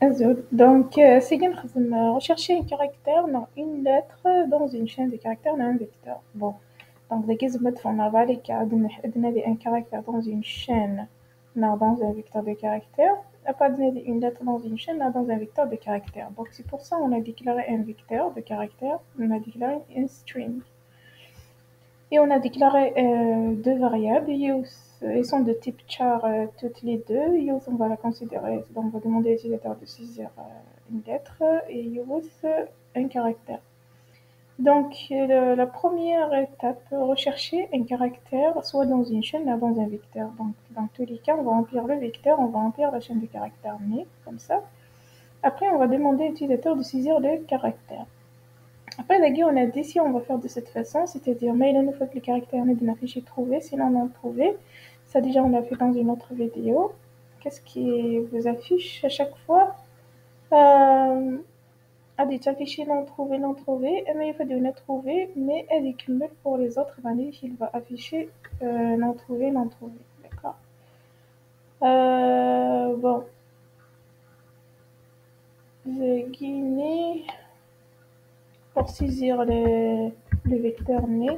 Azul. Donc, c'est bien de rechercher un caractère, non, une lettre dans une chaîne de caractères, non, un vecteur. Bon. Donc, dès que je on a un caractère dans une chaîne, non, dans un vecteur de caractères, à pas donner une lettre dans une chaîne, non, dans un vecteur de caractères. Donc, c'est pour ça qu'on a déclaré un vecteur de caractères, on a déclaré un string. Et on a déclaré deux variables, use, elles sont de type char toutes les deux. Use, on va la considérer, donc on va demander à l'utilisateur de saisir une lettre et use un caractère. Donc la première étape, rechercher un caractère soit dans une chaîne ou dans un vecteur. Donc dans tous les cas, on va remplir le vecteur, on va remplir la chaîne de caractères, mais comme ça. Après, on va demander à l'utilisateur de saisir le caractère. Après, on a dit si on va faire de cette façon, c'est-à-dire, mais il nous faut que le caractère n'est affiché trouvé, sinon non trouvé. Ça, déjà, on l'a fait dans une autre vidéo. Qu'est-ce qui vous affiche à chaque fois des affichés non trouvé, non trouvé. Mais il faut dire non trouvé, mais elle est cumule pour les autres vanilles, il va afficher non trouvé, non trouvé. D'accord. Bon. J'ai guiné pour saisir le vecteur né.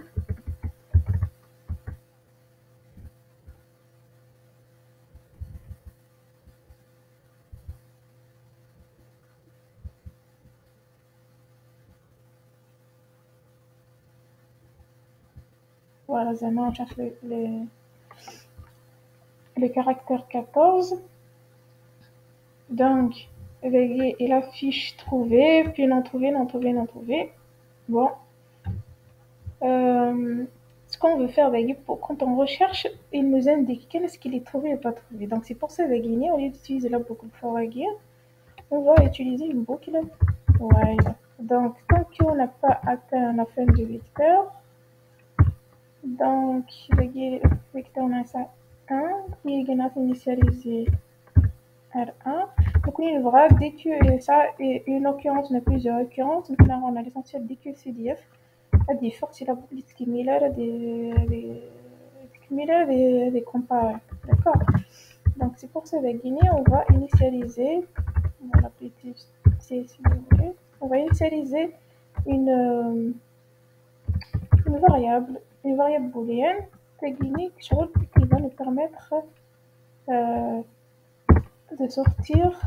Voilà, on cherche le caractère 14. Donc, il affiche trouvé, puis non trouvé, non trouvé, non trouvé. Bon. Ce qu'on veut faire, quand on recherche, il nous indique quel est-ce qu'il est trouvé ou pas trouvé. Donc, c'est pour ça, au lieu d'utiliser la boucle for again, on va utiliser une boucle while. Donc, tant qu'on n'a pas atteint la fin du vecteur, donc, le vecteur on a ça 1, qui est initialisé R1. Donc, il verra dès que ça est une occurrence, on a plusieurs occurrences. Maintenant, on a l'essentiel dès que CDF a des forces, il a beaucoup de similaires, des comparés. D'accord. Donc, c'est pour ça, on va initialiser, on va l'appeler si vous voulez, on va initialiser une variable booléenne, qui va nous permettre de sortir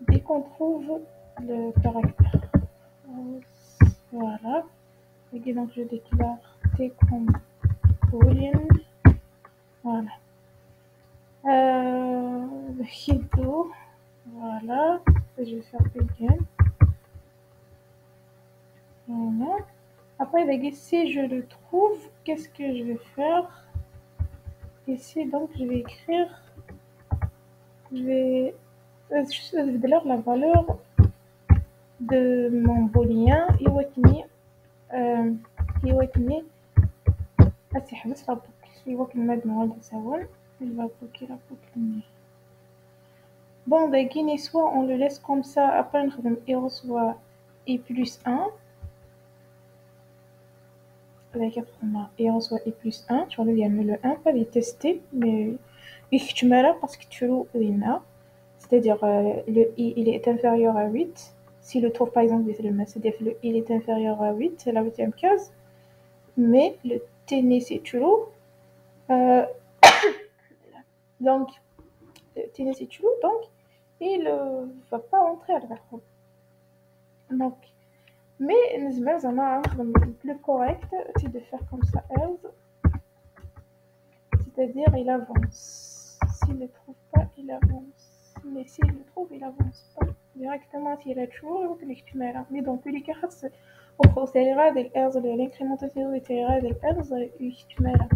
dès qu'on trouve le caractère. Voilà. Et donc je déclare T comme boolean. Voilà. Hiddo. Voilà. Et je vais faire begin. Voilà. Après, si je le trouve, qu'est-ce que je vais faire? Ici, donc, je vais écrire. Je vais donner la valeur de mon booléen. يوتني هسيحبس la boucle. يوك الماد موال تساوي. Il va bloquer la boucle. Bon, soit on le laisse comme ça, après il reçoit i plus 1. Il reçoit i plus 1, tu vois, il y a le 1, pas les tester, mais tu mets là parce que tu l'as, c'est-à-dire le i il est inférieur à 8. Si le trouve par exemple, c'est-à-dire le i il est inférieur à 8, c'est la 8e case, mais le t c'est true. Donc, t c'est true, donc il ne va pas entrer à la version. Donc, mais le plus correct, c'est de faire comme ça, else, c'est-à-dire il avance. S'il ne le trouve pas, il avance. Mais s'il le trouve, il avance pas. Directement, s'il est true, il va le là. Mais dans tous les cas, au سيغاد الارز l'incrémentation de سيغاد الارز يحتمل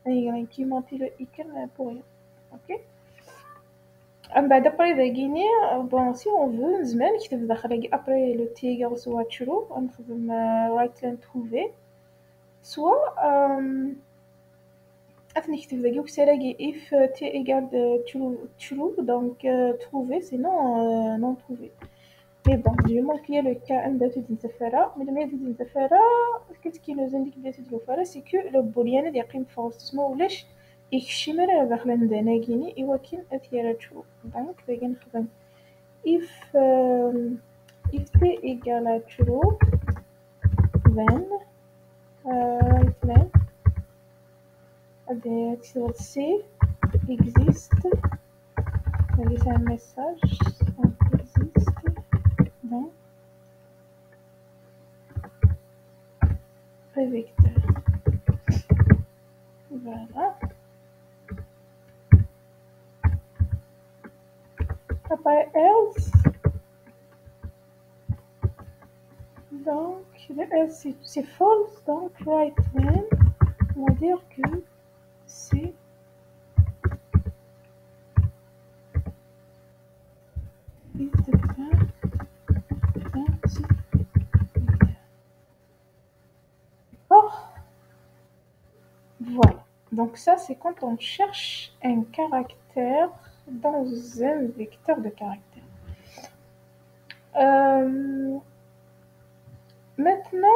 يعني incrémenter le iken pour rien. Ok. D'après les Guinéens, bon, si on veut, نزمن كتب داخل après le tigre soit true, on trouve right line trouvé, soit نكتب if t égale true, donc trouvé, sinon non trouvé. Mais bon, du moment qu'il y a le cas mais le qu'est-ce qui nous indique c'est que le boolean est قيم false. ما ولاش يكشمل داخل عندنا كيني إوا كاين أثيرا true. Donc باغي نخدم if t égale à true, then right then sur C existe, c'est un message, donc existe dans le vecteur. Voilà. Après else, donc le else c'est false, donc right then, on va dire que c'est existe dans ce vecteur. D'accord? Voilà. Donc ça, c'est quand on cherche un caractère dans un vecteur de caractères. Maintenant,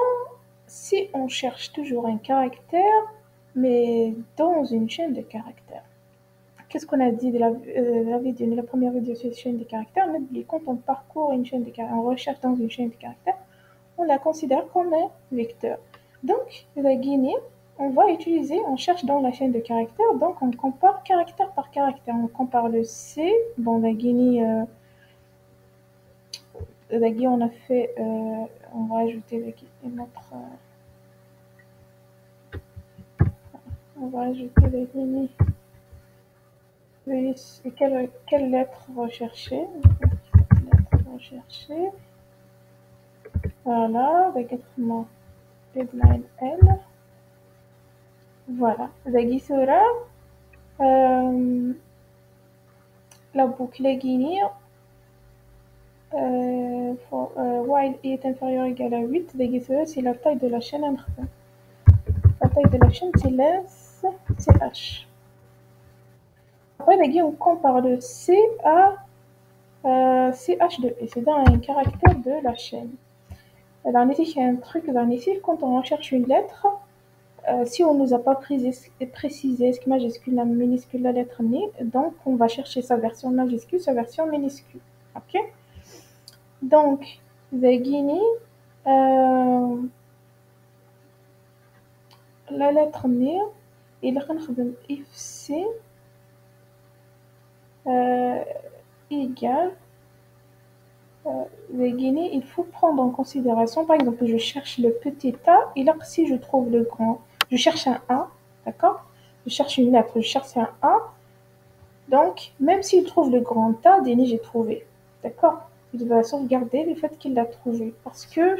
si on cherche toujours un caractère, mais dans une chaîne de caractères, qu'est-ce qu'on a dit de la première vidéo sur la chaîne de caractères? On a dit quand on parcourt une chaîne de caractères, on recherche dans une chaîne de caractères, on la considère comme un vecteur. Donc, la guinée, on va utiliser, on cherche dans la chaîne de caractères, donc on compare caractère par caractère. On compare le C, bon, la guinée, on a fait, on va ajouter une autre, on va ajouter la guinée. Quelle lettre rechercher? Lettre rechercher. Voilà, directement deadline L. Voilà, zagi sera la boucle guinée while i est inférieur ou égal à 8, zagi sera c'est la taille de la chaîne entre la taille de la chaîne c'est less ch. Après zagi on compare le c à ch de e, c'est dans un caractère de la chaîne. Alors ici il y a un truc ici quand on recherche une lettre. Si on ne nous a pas précisé ce qui majuscule, la minuscule, la lettre N, donc on va chercher sa version majuscule, sa version minuscule. Ok? Donc, Zagini, la lettre N, il if C égale Zagini, il faut prendre en considération, par exemple, je cherche le petit a, et là, si je trouve le grand, je cherche un A, d'accord? Je cherche une lettre, je cherche un A. Donc, même s'il trouve le grand A, Denis, j'ai trouvé. D'accord? Il va sauvegarder le fait qu'il l'a trouvé. Parce que,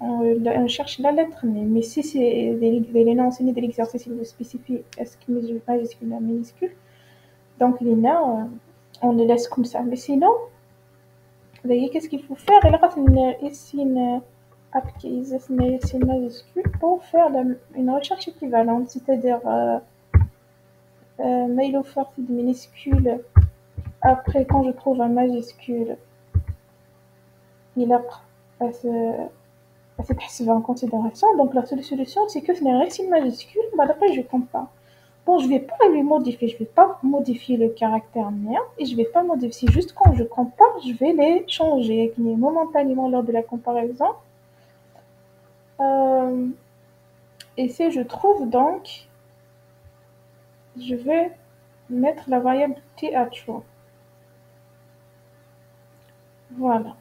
on cherche la lettre N. Mais si c'est des noms enseignés de l'exercice, il veut spécifier est-ce qu'il majuscule ou minuscule. Donc, l'INA, on le laisse comme ça. Mais sinon, vous voyez, qu'est-ce qu'il faut faire? Il y a ici une majuscule pour faire une recherche équivalente, c'est-à-dire mail offert de minuscule. Après, quand je trouve un majuscule, il a cette en considération. Donc, la seule solution, c'est que ce n'est rien que une majuscule. Bah, d'après, je compare. Bon, je ne vais pas lui modifier. Je ne vais pas modifier le caractère mien. Et je ne vais pas modifier. Juste quand je compare, je vais les changer momentanément lors de la comparaison. Et si je trouve donc, je vais mettre la variable t à true. Voilà.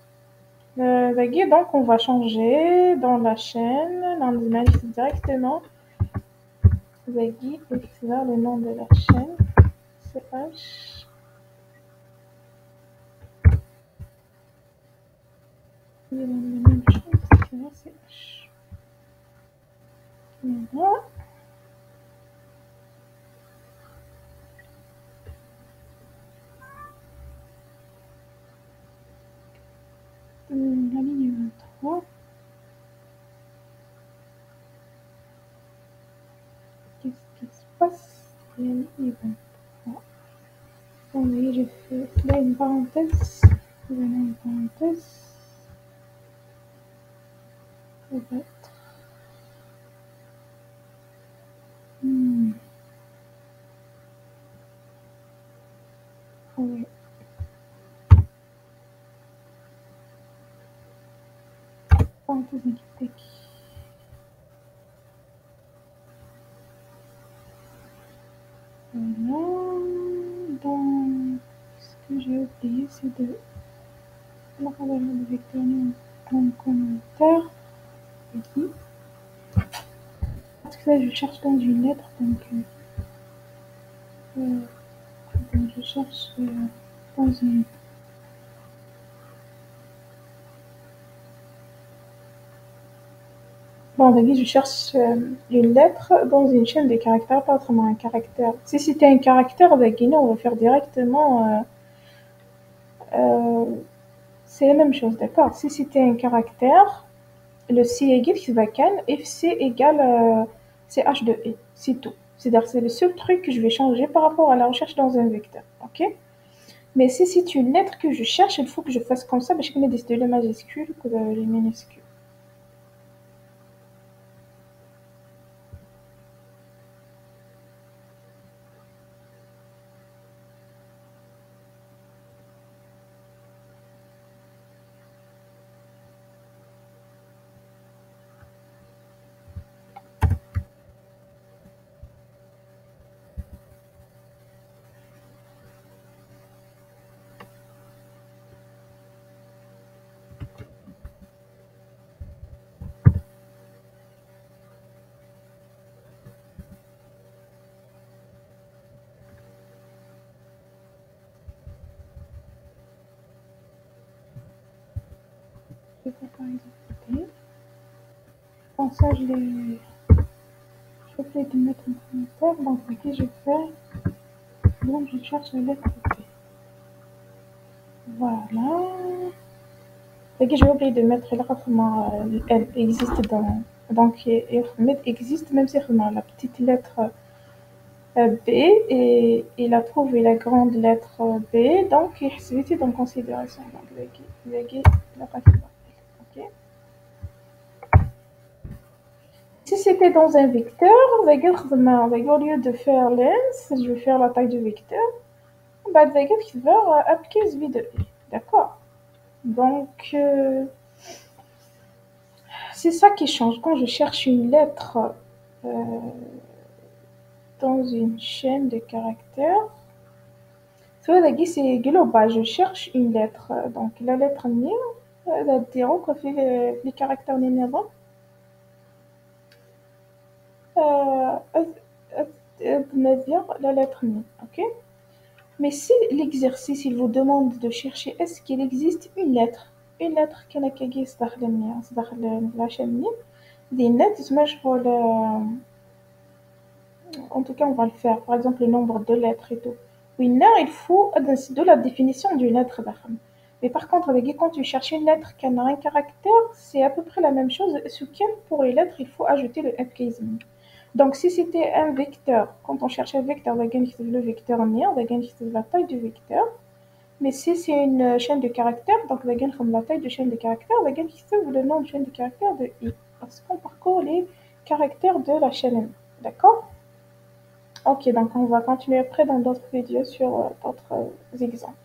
Donc on va changer dans la chaîne, dans l'image directement. Zaggy, et là le nom de la chaîne, c'est H. Et la même chose, c'est H. Voilà. La ligne 23. Qu'est-ce qui se passe? La ligne 23. Vous voyez, j'ai fait là une parenthèse. Voilà une parenthèse. Ça va être. Oui. parenthèse équitée. Voilà. Donc, ce que j'ai oublié, c'est de la valeur de vecteur en commentaire. Ici. Parce que là, je cherche dans une lettre, donc je cherche dans une. Bon, on je cherche une lettre dans une chaîne de caractères, pas autrement un caractère. Si c'était un caractère, on va faire directement. Euh, c'est la même chose, d'accord? Si c'était un caractère, le C égale vacan, if C égale CH de E, c'est tout. C'est-à-dire que c'est le seul truc que je vais changer par rapport à la recherche dans un vecteur, ok? Mais si c'est une lettre que je cherche, il faut que je fasse comme ça, parce que je connais des styles majuscules que les minuscules. Je vais par exemple, bon, ça, je vais essayer de mettre un commentaire. Donc, ok, je fais. Donc, je cherche la lettre P. Voilà. Ok, je vais oublier de mettre là comment elle existe dans. Donc, elle existe, même si la petite lettre B et il a trouvé la grande lettre B, donc il s'est en considération. Donc, la partie ok. Si c'était dans un vecteur, au lieu de faire lens, je vais faire la taille du vecteur. بعد ذلك كتبها ابكيز فيديو d'accord. Donc c'est ça qui change quand je cherche une lettre euh, dans une chaîne de caractères. C'est global, je cherche une lettre. Donc la lettre N, la dire que fait les caractères numéros. dire la lettre N, ok. Mais si l'exercice il vous demande de chercher est-ce qu'il existe une lettre qui existe dans la chaîne des lettres, en tout cas on va le faire, par exemple le nombre de lettres et tout. Winner, il faut de la définition d'une lettre. Mais par contre, quand tu cherches une lettre qui a un caractère, c'est à peu près la même chose. Pour les lettres, il faut ajouter le upcasing. Donc si c'était un vecteur, quand on cherche un vecteur, on va gagner le vecteur on va gagner la taille du vecteur. Mais si c'est une chaîne de caractères, donc on va gagner la taille de chaîne de caractères, on va gagner le nom de chaîne de caractères de i. Parce qu'on parcourt les caractères de la chaîne n. D'accord? Ok, donc on va continuer après dans d'autres vidéos sur d'autres exemples.